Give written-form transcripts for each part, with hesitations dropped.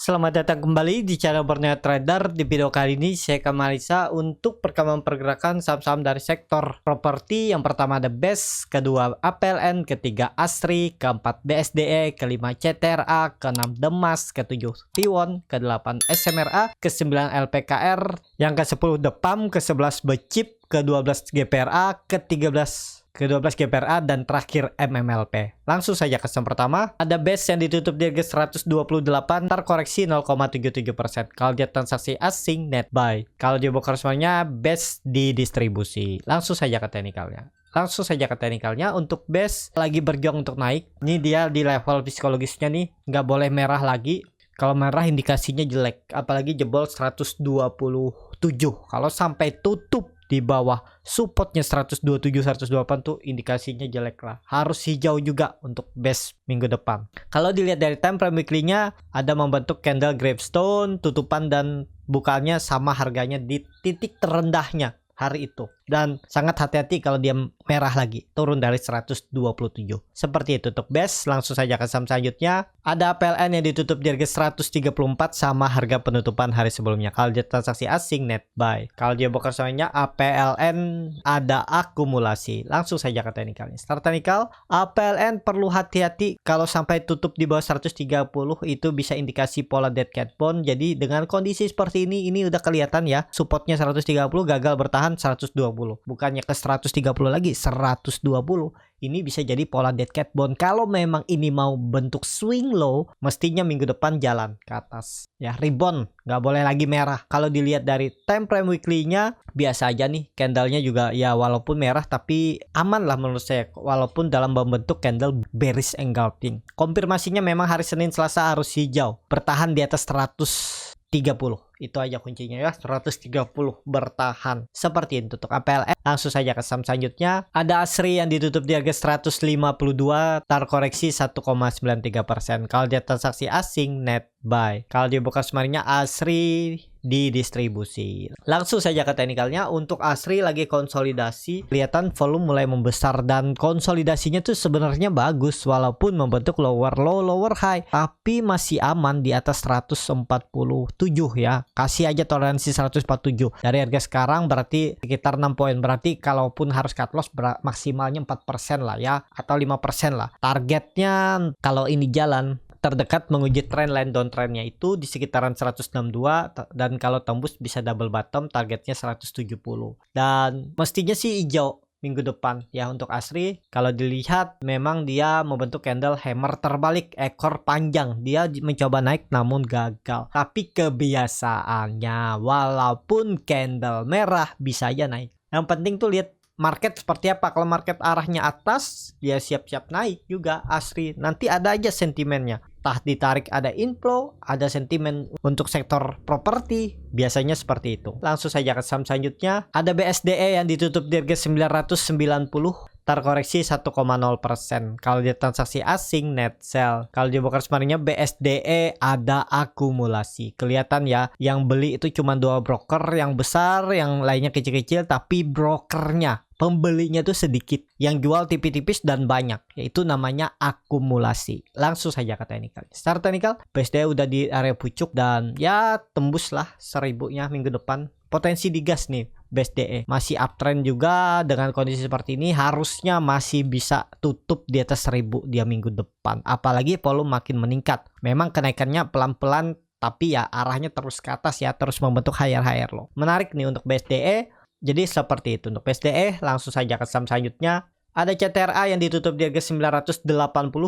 Selamat datang kembali di channel Borneo Trader. Di video kali ini saya akan analisa untuk perkembangan pergerakan saham-saham dari sektor properti. Yang pertama ada BES, kedua APLN, ketiga ASRI, keempat BSDE, kelima CTRA, keenam Demas, ketujuh Tiwon, kedelapan SMRA, kesembilan LPKR, yang ke-10 DEPAM, ke-11 BECIP, ke-12 GPRA, ke-12 GPRA, dan terakhir MMLP. Langsung saja ke saham pertama. Ada BES yang ditutup di harga 128, terkoreksi 0,77%. Kalau dia transaksi asing, net buy. Kalau dia broker semuanya, BES didistribusi. Langsung saja ke teknikalnya. Untuk BES lagi berjuang untuk naik. Ini dia di level psikologisnya nih, nggak boleh merah lagi. Kalau merah indikasinya jelek, apalagi jebol 127. Kalau sampai tutup di bawah supportnya 127-128 tuh indikasinya jelek lah. Harus hijau juga untuk BES minggu depan. Kalau dilihat dari time frame weekly-nya, ada membentuk candle gravestone, tutupan dan bukanya sama harganya di titik terendahnya hari itu. Dan sangat hati-hati kalau dia merah lagi, turun dari 127. Seperti itu untuk BES. Langsung saja ke saham selanjutnya. Ada APLN yang ditutup di harga 134 sama harga penutupan hari sebelumnya. Kalau dia transaksi asing, net buy. Kalau dia broker semuanya, APLN ada akumulasi. Langsung saja ke teknikalnya. Start teknikal, APLN perlu hati-hati kalau sampai tutup di bawah 130, itu bisa indikasi pola dead cat bone. Jadi dengan kondisi seperti ini udah kelihatan ya, supportnya 130, gagal bertahan 120. Bukannya ke 130 lagi, 120. Ini bisa jadi pola dead cat bone. Kalau memang ini mau bentuk swing low, mestinya minggu depan jalan ke atas. Ya, rebound, nggak boleh lagi merah. Kalau dilihat dari time frame weekly-nya, biasa aja nih. Candle-nya juga ya walaupun merah, tapi aman lah menurut saya. Walaupun dalam membentuk candle bearish engulfing. Konfirmasinya memang hari Senin Selasa harus hijau. Bertahan di atas 130. Itu aja kuncinya ya, 130 bertahan. Seperti itu untuk APLN. Langsung saja ke saham selanjutnya. Ada ASRI yang ditutup di harga 152, terkoreksi 1,93%. Kalau dia transaksi asing, net buy. Kalau dia buka semuanya, ASRI didistribusi. Langsung saja ke teknikalnya. Untuk ASRI lagi konsolidasi, kelihatan volume mulai membesar dan konsolidasinya tuh sebenarnya bagus walaupun membentuk lower low, lower high, tapi masih aman di atas 147 ya. Kasih aja toleransi 147. Dari harga sekarang berarti sekitar 6 poin. Berarti kalaupun harus cut loss maksimalnya 4% lah ya, atau 5% lah. Targetnya kalau ini jalan terdekat menguji trendline downtrendnya itu di sekitaran 162, dan kalau tembus bisa double bottom, targetnya 170. Dan mestinya sih hijau minggu depan ya untuk ASRI. Kalau dilihat memang dia membentuk candle hammer terbalik, ekor panjang. Dia mencoba naik namun gagal. Tapi kebiasaannya walaupun candle merah bisa aja naik. Yang penting tuh lihat market seperti apa. Kalau market arahnya atas, dia siap-siap naik juga ASRI. Nanti ada aja sentimennya. Entah ditarik ada inflow, ada sentimen untuk sektor properti, biasanya seperti itu. Langsung saja ke saham selanjutnya. Ada BSDE yang ditutup di harga 990, terkoreksi 1,0%. Kalau dia transaksi asing, net sell. Kalau dia broker semuanya, BSDE ada akumulasi. Kelihatan ya, yang beli itu cuma 2 broker yang besar, yang lainnya kecil-kecil, tapi brokernya, pembelinya tuh sedikit, yang jual tipis-tipis dan banyak, yaitu namanya akumulasi. Langsung saja ke teknikal. Start teknikal, BSDE udah di area pucuk dan ya tembus lah 1000-nya minggu depan. Potensi digas nih BSDE. Masih uptrend juga dengan kondisi seperti ini, harusnya masih bisa tutup di atas 1000 dia minggu depan. Apalagi volume makin meningkat. Memang kenaikannya pelan-pelan, tapi ya arahnya terus ke atas ya, terus membentuk higher low. Menarik nih untuk BSDE. Jadi seperti itu untuk BSDE. Langsung saja ke saham selanjutnya. Ada CTRA yang ditutup di harga 980,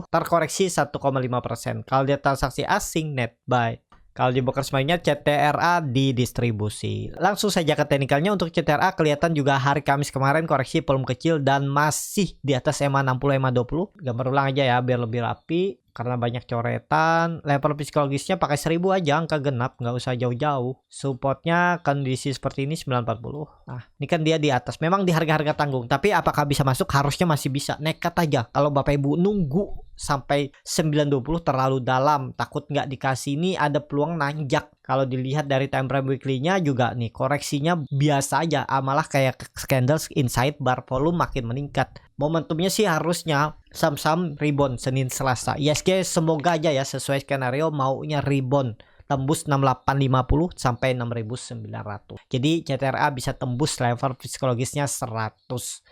terkoreksi 1,5%. Kalau dia transaksi asing, net buy. Kalau di broker semuanya, CTRA didistribusi. Langsung saja ke teknikalnya. Untuk CTRA kelihatan juga hari Kamis kemarin koreksi volume kecil dan masih di atas EMA 60, EMA 20. Gambar ulang aja ya biar lebih rapi. Karena banyak coretan, level psikologisnya pakai 1000 aja, angka genap, nggak usah jauh-jauh. Supportnya kondisi seperti ini 940. Nah, ini kan dia di atas. Memang di harga-harga tanggung, tapi apakah bisa masuk? Harusnya masih bisa. Nekat aja. Kalau Bapak Ibu nunggu sampai 920 terlalu dalam, takut nggak dikasih, ini ada peluang nanjak. Kalau dilihat dari time frame weekly-nya juga nih, koreksinya biasa aja, malah kayak candles inside bar, volume makin meningkat. Momentumnya sih harusnya saham-saham rebound Senin Selasa. ISG semoga aja ya sesuai skenario maunya rebound. tembus 6850 sampai 6900. Jadi CTRA bisa tembus level psikologisnya 100.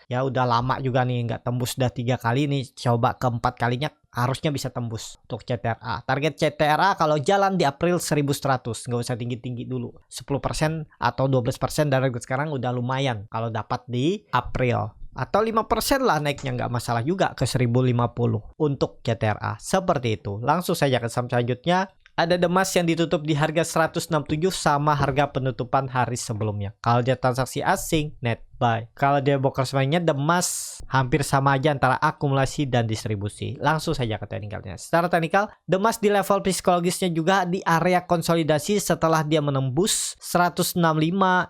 Ya udah lama juga nih nggak tembus, udah 3 kali nih, coba keempat kalinya harusnya bisa tembus untuk CTRA. Target CTRA kalau jalan di April 1100, nggak usah tinggi-tinggi dulu. 10% atau 12% dari sekarang udah lumayan kalau dapat di April. Atau 5% lah naiknya, nggak masalah juga ke 1050 untuk CTRA. Seperti itu. Langsung saja ke saham selanjutnya. Ada Demas yang ditutup di harga 167 sama harga penutupan hari sebelumnya. Kalau dia transaksi asing, net buy. Kalau dia broker semuanya, Demas hampir sama aja antara akumulasi dan distribusi. Langsung saja ke teknikalnya. Secara teknikal, Demas di level psikologisnya juga di area konsolidasi setelah dia menembus 165,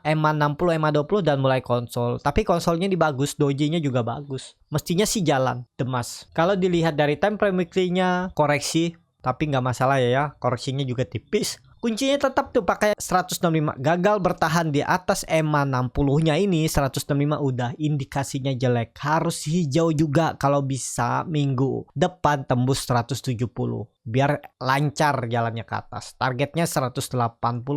EMA 60, EMA 20 dan mulai konsol. Tapi konsolnya di bagus, doji-nya juga bagus. Mestinya sih jalan Demas. Kalau dilihat dari time frame weekly-nya, koreksi. Tapi nggak masalah ya, koreksinya juga tipis. Kuncinya tetap tuh pakai 165. Gagal bertahan di atas EMA 60-nya ini, 165 udah indikasinya jelek. Harus hijau juga kalau bisa minggu depan tembus 170. Biar lancar jalannya ke atas. Targetnya 180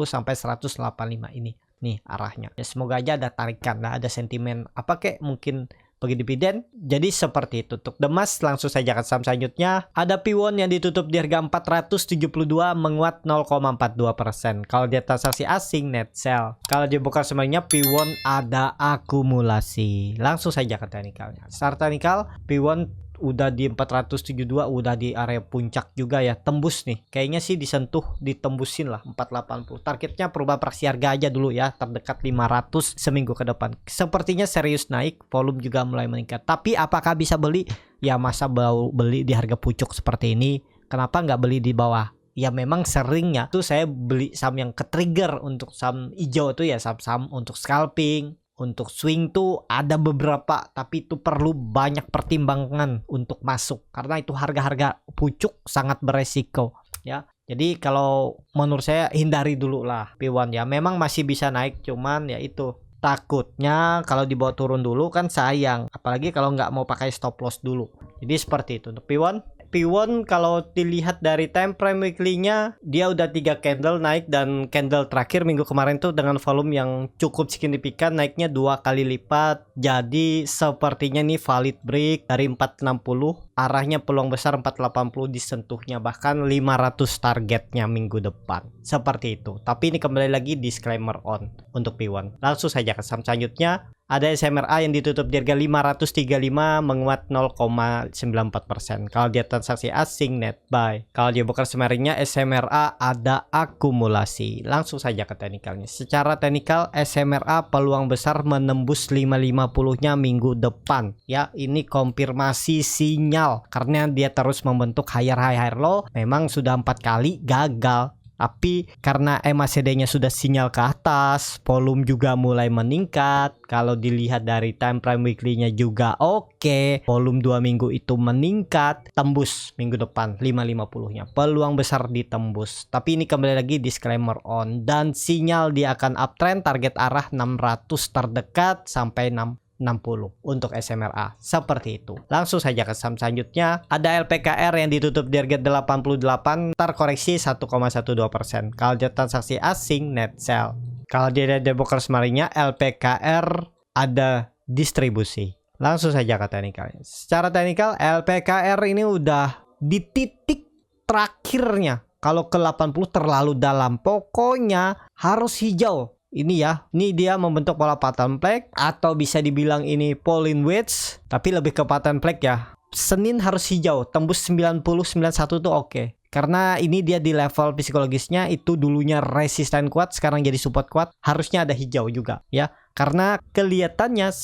sampai 185 ini. Nih arahnya. Ya semoga aja ada tarikan, ada sentimen apa kek mungkin bagi dividen. Jadi seperti itu untuk Demas. Langsung saja ke saham selanjutnya. Ada Piwon yang ditutup di harga 472 menguat 0,42%. Kalau dia transaksi asing net sell. Kalau dia buka semuanya Piwon ada akumulasi. Langsung saja ke teknikalnya. Secara teknikal Piwon udah di 472, udah di area puncak juga ya, tembus nih. Kayaknya sih disentuh, ditembusin lah 480. Targetnya perubahan praksi harga aja dulu ya, terdekat 500 seminggu ke depan. Sepertinya serius naik, volume juga mulai meningkat. Tapi apakah bisa beli? Ya masa bau beli di harga pucuk seperti ini? Kenapa nggak beli di bawah? Ya memang seringnya tuh saya beli saham yang ke-trigger untuk saham hijau tuh ya, saham-saham untuk scalping. Untuk swing tuh ada beberapa, tapi itu perlu banyak pertimbangan untuk masuk karena itu harga-harga pucuk sangat beresiko ya. Jadi kalau menurut saya hindari dulu lah Piwon ya. Memang masih bisa naik, cuman ya itu takutnya kalau dibawa turun dulu kan sayang, apalagi kalau nggak mau pakai stop loss dulu. Jadi seperti itu untuk Piwon. Piwon kalau dilihat dari time frame weekly-nya, dia udah 3 candle naik, dan candle terakhir minggu kemarin tuh dengan volume yang cukup signifikan, naiknya 2 kali lipat. Jadi sepertinya nih valid break dari 460, arahnya peluang besar 480 disentuhnya, bahkan 500 targetnya minggu depan. Seperti itu. Tapi ini kembali lagi disclaimer on untuk Piwon. Langsung saja ke saham selanjutnya. Ada SMRA yang ditutup di harga 535 menguat 0,94%. Kalau dia transaksi asing net buy. Kalau dia bukan semaringnya SMRA ada akumulasi. Langsung saja ke teknikalnya. Secara teknikal SMRA peluang besar menembus 550-nya minggu depan. Ya, ini konfirmasi sinyal karena dia terus membentuk higher high higher low. Memang sudah 4 kali gagal. Tapi karena MACD-nya sudah sinyal ke atas, volume juga mulai meningkat. Kalau dilihat dari time frame weekly-nya juga oke. Volume 2 minggu itu meningkat, tembus minggu depan 550-nya. Peluang besar ditembus. Tapi ini kembali lagi disclaimer on, dan sinyal dia akan uptrend, target arah 600 terdekat sampai 60 untuk SMRA. Seperti itu. Langsung saja ke saham selanjutnya. Ada LPKR yang ditutup di harga 88, terkoreksi 1,12%. Kalau dia transaksi asing net sell. Kalau dia ada broker semalingnya LPKR ada distribusi. Langsung saja ke teknikalnya. Secara teknikal LPKR ini udah di titik terakhirnya. Kalau ke 80 terlalu dalam. Pokoknya harus hijau. Ini ya, ini dia membentuk pola pattern flag, atau bisa dibilang ini Pauline wedge, tapi lebih ke pattern flag ya. Senin harus hijau, tembus 90, 91 tuh oke. Karena ini dia di level psikologisnya itu dulunya resisten kuat, sekarang jadi support kuat, harusnya ada hijau juga ya. Karena kelihatannya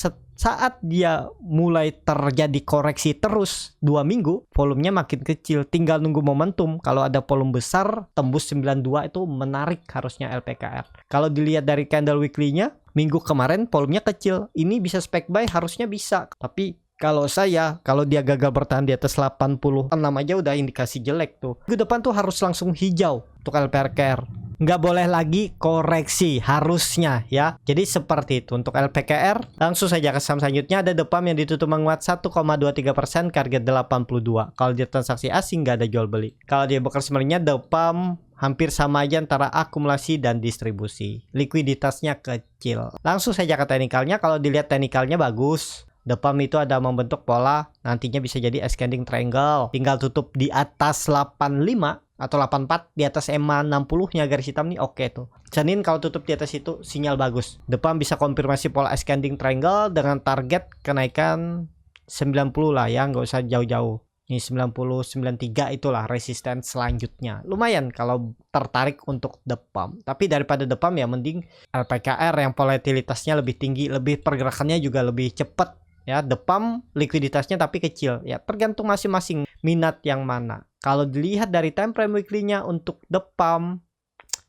saat dia mulai terjadi koreksi terus 2 minggu, volumenya makin kecil, tinggal nunggu momentum. Kalau ada volume besar tembus 92 itu menarik harusnya LPKR. Kalau dilihat dari candle weekly-nya, minggu kemarin volumenya kecil, ini bisa spec buy, harusnya bisa. Tapi kalau dia gagal bertahan di atas 86 aja udah indikasi jelek tuh. Minggu depan tuh harus langsung hijau untuk LPKR. Nggak boleh lagi koreksi harusnya ya. Jadi seperti itu untuk LPKR. Langsung saja ke saham selanjutnya. Ada Depam yang ditutup menguat 1,23%, target 82. Kalau dia transaksi asing nggak ada jual beli. Kalau dia bekerja sebenarnya Depam hampir sama aja antara akumulasi dan distribusi. Likuiditasnya kecil. Langsung saja ke teknikalnya. Kalau dilihat teknikalnya bagus. The pump itu ada membentuk pola, nantinya bisa jadi ascending triangle. Tinggal tutup di atas 85 atau 84, di atas EMA 60-nya garis hitam nih, oke tuh. Janin kalau tutup di atas itu sinyal bagus. The pump bisa konfirmasi pola ascending triangle dengan target kenaikan 90 lah ya, nggak usah jauh-jauh. Ini 90, 93 itulah resisten selanjutnya. Lumayan kalau tertarik untuk the pump. Tapi daripada the pump ya mending LPKR yang volatilitasnya lebih tinggi, lebih pergerakannya juga lebih cepat. Ya, the pump likuiditasnya tapi kecil. Ya, tergantung masing-masing minat yang mana. Kalau dilihat dari time frame weekly-nya untuk the pump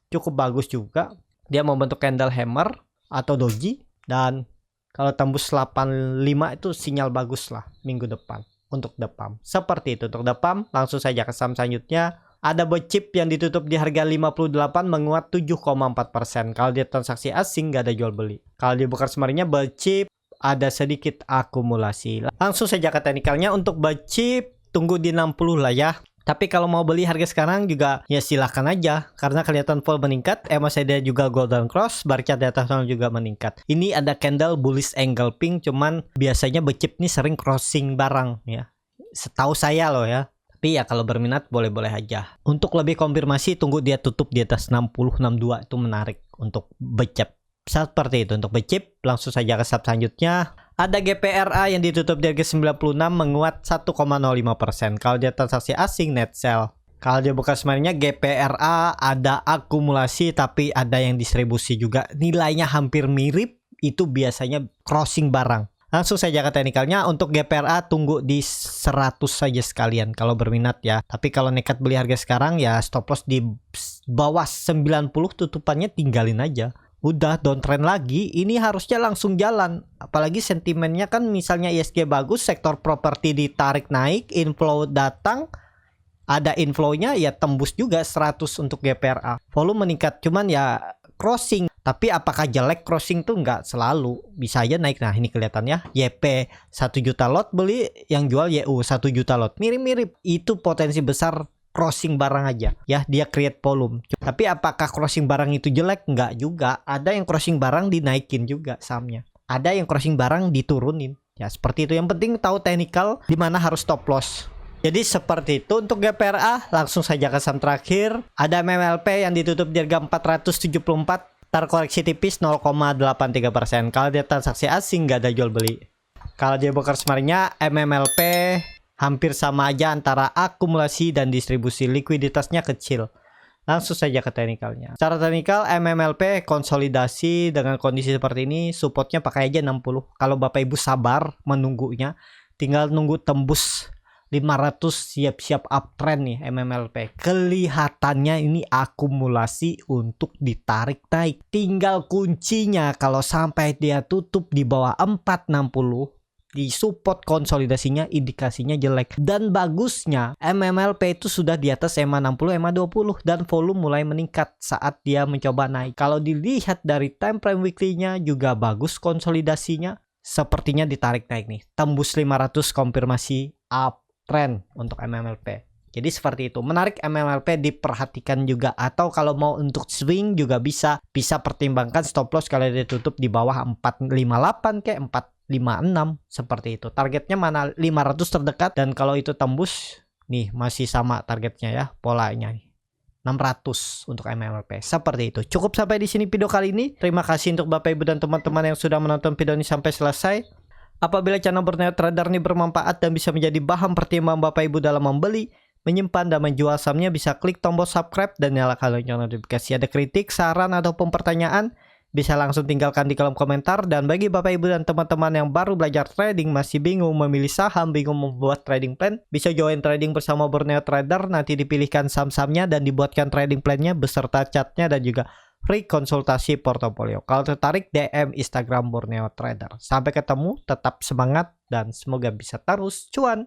cukup bagus juga. Dia membentuk candle hammer atau doji, dan kalau tembus 85 itu sinyal bagus lah minggu depan. Untuk the pump seperti itu. Untuk the pump langsung saja ke saham selanjutnya. Ada Bechip yang ditutup di harga 58 menguat 7,4%. Kalau dia transaksi asing nggak ada jual beli. Kalau di Broker Smart-nya Bechip ada sedikit akumulasi. Langsung saja ke teknikalnya. Untuk Bechip tunggu di 60 lah ya. Tapi kalau mau beli harga sekarang juga ya silahkan aja, karena kelihatan vol meningkat. MACD juga golden cross, bar chart di atas juga meningkat. Ini ada candle bullish engulfing, cuman biasanya Bechip nih sering crossing barang ya. Setahu saya loh ya. Tapi ya kalau berminat boleh-boleh aja. Untuk lebih konfirmasi tunggu dia tutup di atas 60 62, itu menarik untuk Bechip. Seperti itu untuk Bechip. Langsung saja ke saham selanjutnya. Ada GPRA yang ditutup di harga 96 menguat 1,05%. Kalau dia transaksi asing net sell. Kalau dia buka sebenarnya GPRA ada akumulasi tapi ada yang distribusi juga. Nilainya hampir mirip, itu biasanya crossing barang. Langsung saja ke teknikalnya. Untuk GPRA tunggu di 100 saja sekalian kalau berminat ya. Tapi kalau nekat beli harga sekarang ya stop loss di bawah 90, tutupannya tinggalin aja. Udah downtrend lagi, ini harusnya langsung jalan. Apalagi sentimennya kan misalnya ISG bagus, sektor properti ditarik naik, inflow datang, ada inflownya ya tembus juga 100 untuk GPRA. Volume meningkat, cuman ya crossing. Tapi apakah jelek crossing tuh nggak selalu, bisa aja naik. Nah ini kelihatan ya, YP 1 juta lot beli, yang jual YU 1 juta lot. Mirip-mirip, itu potensi besar crossing barang aja ya, dia create volume. Tapi apakah crossing barang itu jelek? Enggak juga. Ada yang crossing barang dinaikin juga sahamnya, ada yang crossing barang diturunin ya, seperti itu. Yang penting tahu teknikal di mana harus stop loss. Jadi seperti itu untuk GPRA. Langsung saja ke saham terakhir. Ada MMLP yang ditutup di harga 474, terkoreksi tipis 0,83%. Kalau dia transaksi asing nggak ada jual beli. Kalau dia Broker Smart-nya MMLP hampir sama aja antara akumulasi dan distribusi, likuiditasnya kecil. Langsung saja ke teknikalnya. Secara teknikal MMLP konsolidasi dengan kondisi seperti ini, supportnya pakai aja 60. Kalau Bapak Ibu sabar menunggunya, tinggal nunggu tembus 500 siap-siap uptrend nih MMLP. Kelihatannya ini akumulasi untuk ditarik naik. Tinggal kuncinya kalau sampai dia tutup di bawah 460, di support konsolidasinya indikasinya jelek. Dan bagusnya MMLP itu sudah di atas EMA 60, EMA 20 dan volume mulai meningkat saat dia mencoba naik. Kalau dilihat dari time frame weekly-nya juga bagus konsolidasinya, sepertinya ditarik naik nih. Tembus 500 konfirmasi uptrend untuk MMLP. Jadi seperti itu. Menarik MMLP diperhatikan juga, atau kalau mau untuk swing juga bisa pertimbangkan stop loss kalau dia tutup di bawah 458 ke 456 seperti itu. Targetnya mana 500 terdekat, dan kalau itu tembus nih masih sama targetnya ya, polanya nih 600 untuk MMLP. Seperti itu. Cukup sampai di sini video kali ini. Terima kasih untuk Bapak Ibu dan teman-teman yang sudah menonton video ini sampai selesai. Apabila channel Borneo Trader ini bermanfaat dan bisa menjadi bahan pertimbangan Bapak Ibu dalam membeli, menyimpan dan menjual sahamnya, bisa klik tombol subscribe dan nyalakan lonceng notifikasi. Ada kritik, saran ataupun pertanyaan, bisa langsung tinggalkan di kolom komentar. Dan bagi Bapak Ibu dan teman-teman yang baru belajar trading, masih bingung memilih saham, bingung membuat trading plan, bisa join trading bersama Borneo Trader. Nanti dipilihkan saham-sahamnya dan dibuatkan trading plannya beserta chartnya dan juga free konsultasi portofolio. Kalau tertarik, DM Instagram Borneo Trader. Sampai ketemu, tetap semangat dan semoga bisa terus cuan.